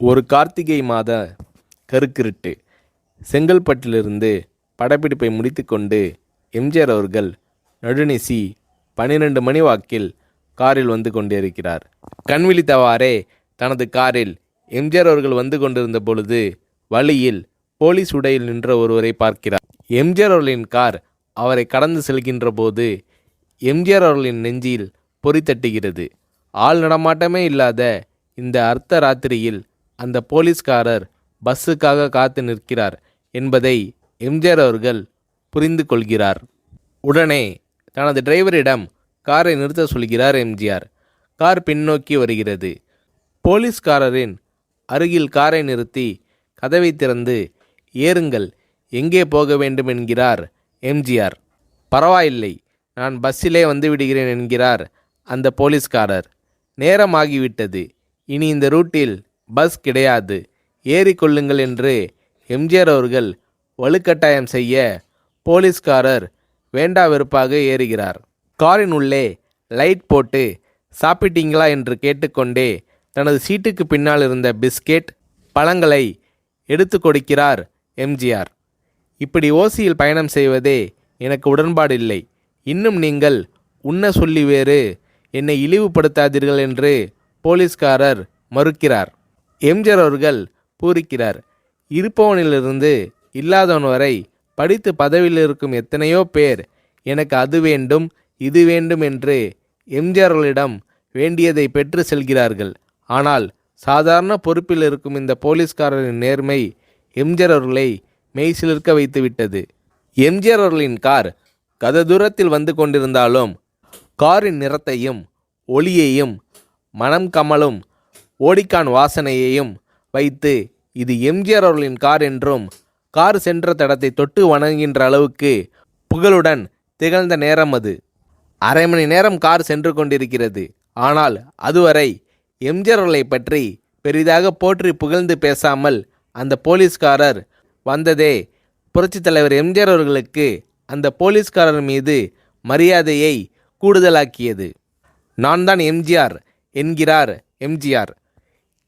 ஒரு கார்த்திகை மாத கருக்கிருட்டு. செங்கல்பட்டிலிருந்து படப்பிடிப்பை முடித்துக்கொண்டு எம்ஜிஆர் அவர்கள் நடுநிசி 12 மணி வாக்கில் காரில் வந்து கொண்டிருக்கிறார். கண் விழித்தவாறே தனது காரில் எம்ஜிஆர் அவர்கள் வந்து கொண்டிருந்த பொழுது வழியில் போலீஸ் உடையில் நின்ற ஒருவரை பார்க்கிறார். எம்ஜிஆர் அவர்களின் கார் அவரை கடந்து செல்கின்ற போது எம்ஜிஆர் அவர்களின் நெஞ்சில் பொறி தட்டுகிறது. ஆள் நடமாட்டமே இல்லாத இந்த அர்த்த ராத்திரியில் அந்த போலீஸ்காரர் பஸ்ஸுக்காக காத்து நிற்கிறார் என்பதை எம்ஜிஆர் அவர்கள் புரிந்து கொள்கிறார். உடனே தனது டிரைவரிடம் காரை நிறுத்த சொல்கிறார் எம்ஜிஆர். கார் பின்னோக்கி வருகிறது. போலீஸ்காரரின் அருகில் காரை நிறுத்தி கதவை திறந்து ஏறுங்கள், எங்கே போக வேண்டும் என்கிறார் எம்ஜிஆர். பரவாயில்லை, நான் பஸ்ஸிலே வந்து விடுகிறேன் என்கிறார் அந்த போலீஸ்காரர். நேரமாகிவிட்டது, இனி இந்த ரூட்டில் பஸ் கிடையாது, ஏறிக்கொள்ளுங்கள் என்று எம்ஜிஆர் அவர்கள் வலுக்கட்டாயம் செய்ய போலீஸ்காரர் வேண்டா வெறுப்பாக ஏறுகிறார். காரின் உள்ளே லைட் போட்டு சாப்பிட்டீங்களா என்று கேட்டுக்கொண்டே தனது சீட்டுக்கு பின்னால் இருந்த பிஸ்கெட் பழங்களை எடுத்து கொடுக்கிறார் எம்ஜிஆர். இப்படி ஓசியில் பயணம் செய்வதே எனக்கு உடன்பாடில்லை. இன்னும் நீங்கள் உண்ண சொல்லி வேறு என்னை இழிவுபடுத்தாதீர்கள் என்று போலீஸ்காரர் மறுக்கிறார். எம்ஜிஆர் அவர்கள் பூரிக்கிறார். இருப்பவனிலிருந்து இல்லாதவன் வரை படித்து பதவியில் இருக்கும் எத்தனையோ பேர் எனக்கு அது வேண்டும் இது வேண்டும் என்று எம்ஜிஆர் அவர்களிடம் வேண்டியதை பெற்று செல்கிறார்கள். ஆனால் சாதாரண பொறுப்பில் இருக்கும் இந்த போலீஸ்காரரின் நேர்மை எம்ஜிஆர் அவர்களை மெய்சிலிர்க்க வைத்துவிட்டது. எம்ஜிஆர் அவர்களின் கார் கத தூரத்தில் வந்து கொண்டிருந்தாலும் காரின் நிறத்தையும் ஒளியையும் மனம் கமலும் ஓடிக்கான் வாசனையையும் வைத்து இது எம்ஜிஆர் அவர்களின் கார் என்றும் கார் சென்ற தடத்தை தொட்டு வணங்குகின்ற அளவுக்கு புகழுடன் திகழ்ந்த நேரம் அது. அரை மணி நேரம் கார் சென்று கொண்டிருக்கிறது. ஆனால் அதுவரை எம்ஜிஆர் அவர்களை பற்றி பெரிதாக போற்றி புகழ்ந்து பேசாமல் அந்த போலீஸ்காரர் வந்ததே புரட்சித் தலைவர் எம்ஜிஆர் அவர்களுக்கு அந்த போலீஸ்காரர் மீது மரியாதையை கூடுதலாக்கியது. நான் தான் எம்ஜிஆர் என்கிறார் எம்ஜிஆர்.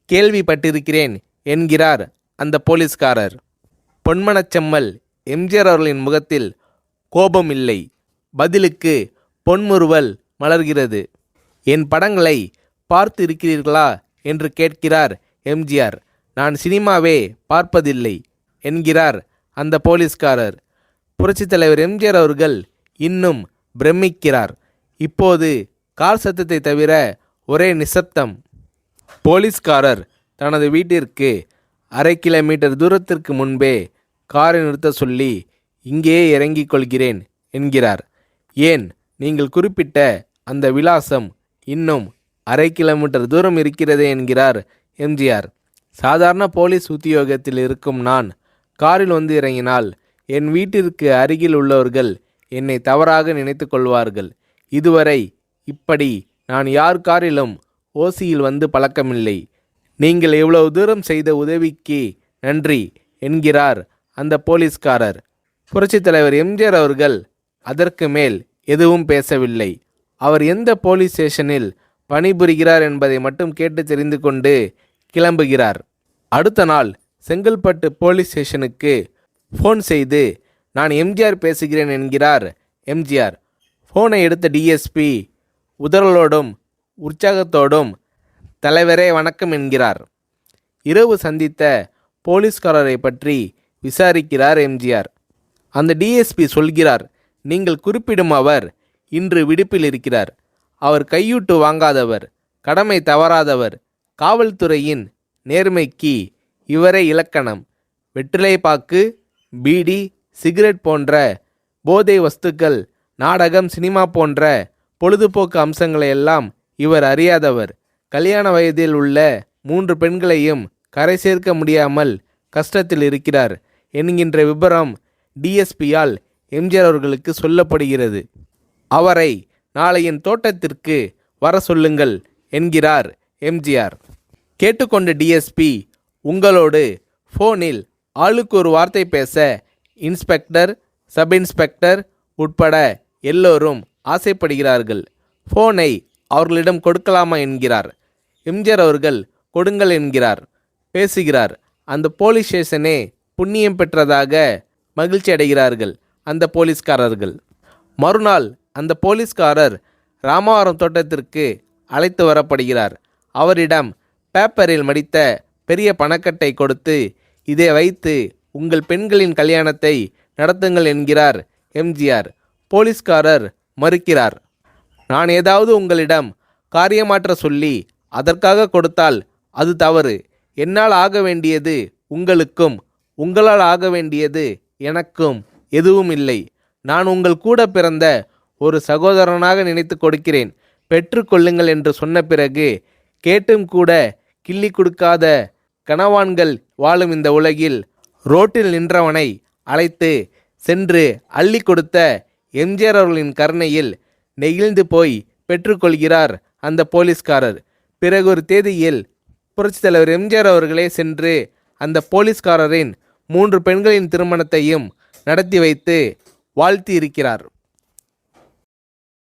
கேள்விப்பட்டிருக்கிறேன் என்கிறார் அந்த போலீஸ்காரர். பொன்மனச்செம்மல் எம்ஜிஆர் அவர்களின் முகத்தில் கோபம் இல்லை, பதிலுக்கு பொன்முறுவல் மலர்கிறது. என் படங்களை பார்த்து இருக்கிறீர்களா என்று கேட்கிறார் எம்ஜிஆர். நான் சினிமாவே பார்ப்பதில்லை என்கிறார் அந்த போலீஸ்காரர். புரட்சித் தலைவர் எம்ஜிஆர் அவர்கள் இன்னும் பிரமிக்கிறார். இப்போது கார் சத்தத்தை தவிர ஒரே நிசப்தம். போலீஸ்காரர் தனது வீட்டிற்கு 1/2 கிலோமீட்டர் தூரத்திற்கு முன்பே காரை நிறுத்த சொல்லி இங்கேயே இறங்கிக் கொள்கிறேன் என்கிறார். ஏன், நீங்கள் குறிப்பிட்ட அந்த விலாசம் இன்னும் 1/2 கிலோமீட்டர் தூரம் இருக்கிறதே என்கிறார் எம்ஜிஆர். சாதாரண போலீஸ் உத்தியோகத்தில் இருக்கும் நான் காரில் வந்து இறங்கினால் என் வீட்டிற்கு அருகில் உள்ளவர்கள் என்னை தவறாக நினைத்து கொள்வார்கள். இதுவரை இப்படி நான் யார் காரிலும் ஓசியில் வந்து பழக்கமில்லை. நீங்கள் எவ்வளவு தூரம் செய்த உதவிக்கு நன்றி என்கிறார் அந்த போலீஸ்காரர். புரட்சித் தலைவர் எம்ஜிஆர் அவர்கள் அதற்கு மேல் எதுவும் பேசவில்லை. அவர் எந்த போலீஸ் ஸ்டேஷனில் பணிபுரிகிறார் என்பதை மட்டும் கேட்டு தெரிந்து கொண்டு கிளம்புகிறார். அடுத்த நாள் செங்கல்பட்டு போலீஸ் ஸ்டேஷனுக்கு ஃபோன் செய்து நான் எம்ஜிஆர் பேசுகிறேன் என்கிறார் எம்ஜிஆர். ஃபோனை எடுத்த டிஎஸ்பி உதறலோடும் உற்சாகத்தோடும் தலைவரே வணக்கம் என்கிறார். இரவு சந்தித்த போலீஸ்காரரை பற்றி விசாரிக்கிறார் எம்ஜிஆர். அந்த டிஎஸ்பி சொல்கிறார், நீங்கள் குறிப்பிடும் அவர் இன்று விடுப்பில் இருக்கிறார். அவர் கையூட்டு வாங்காதவர், கடமை தவறாதவர், காவல்துறையின் நேர்மைக்கு இவரே இலக்கணம். வெற்றிலை பாக்கு, பீடி, சிகரெட் போன்ற போதை வஸ்துக்கள், நாடகம், சினிமா போன்ற பொழுதுபோக்கு அம்சங்களையெல்லாம் இவர் அறியாதவர். கல்யாண வயதில் உள்ள 3 பெண்களையும் கரை சேர்க்க முடியாமல் கஷ்டத்தில் இருக்கிறார் என்கின்ற விபரம் டிஎஸ்பியால் எம்ஜிஆர் அவர்களுக்கு சொல்லப்படுகிறது. அவரை நாளை என் தோட்டத்திற்கு வர சொல்லுங்கள் என்கிறார் எம்ஜிஆர். கேட்டுக்கொண்ட டிஎஸ்பி உங்களோடு ஃபோனில் ஆளுக்கு ஒரு வார்த்தை பேச இன்ஸ்பெக்டர், சப் இன்ஸ்பெக்டர் உட்பட எல்லோரும் ஆசைப்படுகிறார்கள். ஃபோனை அவர்களிடம் கொடுக்கலாமா என்கிறார். எம்ஜிஆர் அவர்கள் கொடுங்கள் என்கிறார். பேசுகிறார். அந்த போலீஸ் ஸ்டேஷனே புண்ணியம் பெற்றதாக மகிழ்ச்சி அடைகிறார்கள் அந்த போலீஸ்காரர்கள். மறுநாள் அந்த போலீஸ்காரர் ராமவரம் தோட்டத்திற்கு அழைத்து வரப்படுகிறார். அவரிடம் பேப்பரில் மடித்த பெரிய பணக்கட்டை கொடுத்து, இதை வைத்து உங்கள் பெண்களின் கல்யாணத்தை நடத்துங்கள் என்கிறார் எம்ஜிஆர். போலீஸ்காரர் மறுக்கிறார். நான் ஏதாவது உங்களிடம் காரியமாற்ற சொல்லி அதற்காக கொடுத்தால் அது தவறு. என்னால் ஆக வேண்டியது உங்களுக்கும், உங்களால் ஆக வேண்டியது எனக்கும் எதுவும் இல்லை. நான் உங்கள் கூட பிறந்த ஒரு சகோதரனாக நினைத்து கொடுக்கிறேன், பெற்றுக்கொள்ளுங்கள் என்று சொன்ன பிறகு கேட்டும் கூட கிள்ளி கொடுக்காத கனவான்கள் வாழும் இந்த உலகில் ரோட்டில் நின்றவனை அழைத்து சென்று அள்ளி கொடுத்த எம்ஜிஆர் அவர்களின் கருணையில் நெகிழ்ந்து போய் பெற்றுக்கொள்கிறார் அந்த போலீஸ்காரர். பிறகு ஒரு தேதியில் புரட்சித் தலைவர் எம்ஜிஆர் அவர்களே சென்று அந்த போலீஸ்காரரின் 3 பெண்களின் திருமணத்தையும் நடத்தி வைத்து வாழ்த்தி இருக்கிறார்.